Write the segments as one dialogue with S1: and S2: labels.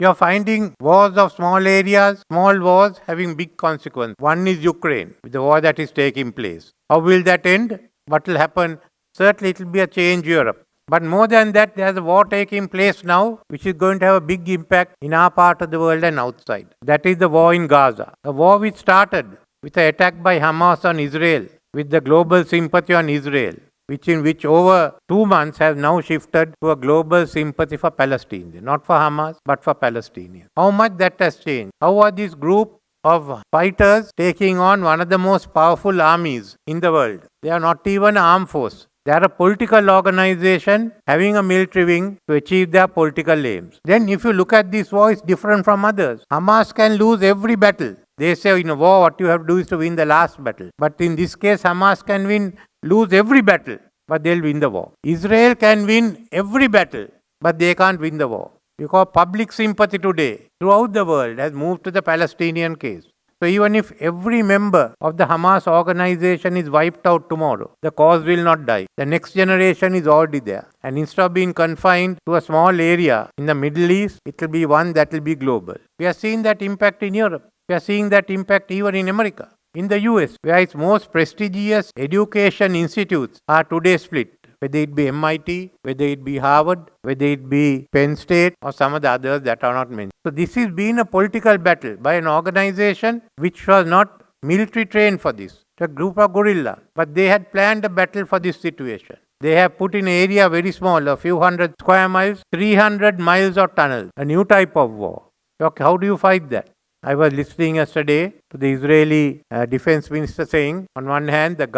S1: You are finding wars of small areas, small wars having big consequences. One is Ukraine, the war that is taking place. How will that end? What will happen? Certainly, it will be a change Europe. But more than that, there's a war taking place now, which is going to have a big impact in our part of the world and outside. That is the war in Gaza. A war which started with an attack by Hamas on Israel, with the global sympathy on Israel, which in which over 2 months has now shifted to a global sympathy for Palestine, not for Hamas, but for Palestinians. How much that has changed? How are this group of fighters taking on one of the most powerful armies in the world? They are not even an armed force. They are a political organization having a military wing to achieve their political aims. Then if you look at this war, it's different from others. Hamas can lose every battle. They say in a war, what you have to do is to win the last battle. But in this case, Hamas can lose every battle, but they'll win the war. Israel can win every battle, but they can't win the war. Because public sympathy today throughout the world has moved to the Palestinian case. So even if every member of the Hamas organization is wiped out tomorrow, the cause will not die. The next generation is already there. And instead of being confined to a small area in the Middle East, it will be one that will be global. We are seeing that impact in Europe. We are seeing that impact even in America. In the US, where its most prestigious education institutes are today split, whether it be MIT, whether it be Harvard, whether it be Penn State, or some of the others that are not mentioned. So this has been a political battle by an organization which was not military trained for this. It's a group of guerrillas, but they had planned a battle for this situation. They have put in an area very small, a few hundred square miles, 300 miles of tunnels, a new type of war. Okay, how do you fight that? I was listening yesterday to the Israeli defense minister saying, on one hand, that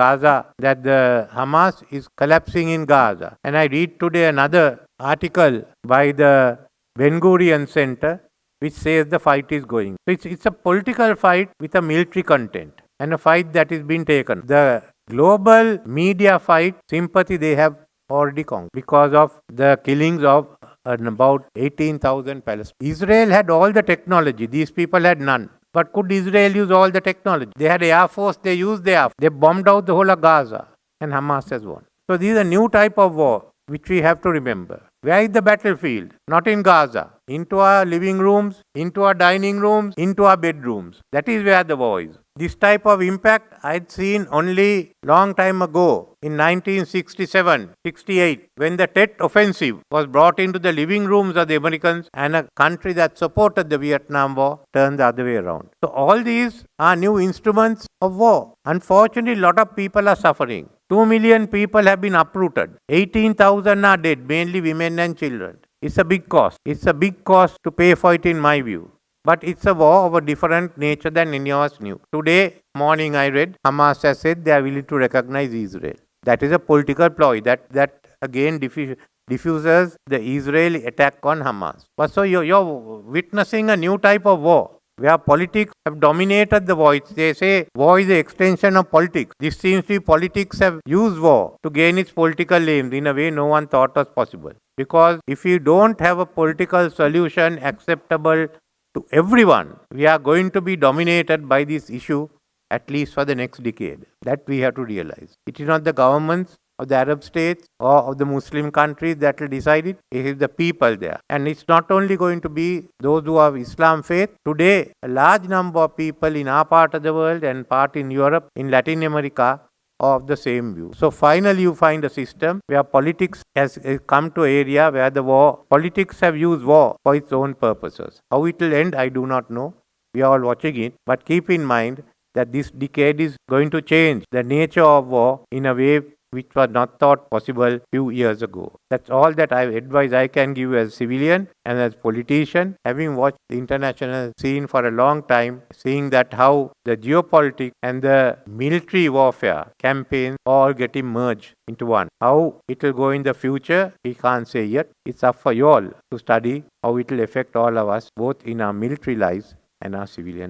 S1: the Hamas is collapsing in Gaza. And I read today another article by the Ben Gurion Center, which says the fight is going. So it's a political fight with a military content and a fight that is being taken. The global media fight, sympathy they have already conquered because of the killings of about 18,000 Palestinians. Israel had all the technology. These people had none. But could Israel use all the technology? They had air force. They used the air force. They bombed out the whole of Gaza. And Hamas has won. So this is a new type of war which we have to remember. Where is the battlefield? Not in Gaza. Into our living rooms, into our dining rooms, into our bedrooms. That is where the war is. This type of impact I'd seen only long time ago in 1967-68 when the Tet Offensive was brought into the living rooms of the Americans and a country that supported the Vietnam War turned the other way around. So all these are new instruments of war. Unfortunately, a lot of people are suffering. 2 million people have been uprooted. 18,000 are dead, mainly women and children. It's a big cost. It's a big cost to pay for it in my view. But it's a war of a different nature than any of us knew. Today morning I read Hamas has said they are willing to recognize Israel. That is a political ploy. That again diffuses the Israeli attack on Hamas. But so you're witnessing a new type of war where politics have dominated the war. They say war is an extension of politics. This seems to be politics have used war to gain its political aims in a way no one thought was possible. Because if you don't have a political solution acceptable to everyone, we are going to be dominated by this issue at least for the next decade. That we have to realize. It is not the governments of the Arab states or of the Muslim countries that will decide it. It is the people there. And it's not only going to be those who have Islam faith. Today, a large number of people in our part of the world and part in Europe, in Latin America, of the same view. So finally you find a system where politics has come to an area where politics have used war for its own purposes. How it will end, I do not know. We are all watching it. But keep in mind that this decade is going to change the nature of war in a way which was not thought possible few years ago. That's all that advice I can give as civilian and as politician, having watched the international scene for a long time, seeing that how the geopolitics and the military warfare campaigns all getting merged into one. How it will go in the future, we can't say yet. It's up for you all to study how it will affect all of us, both in our military lives and our civilian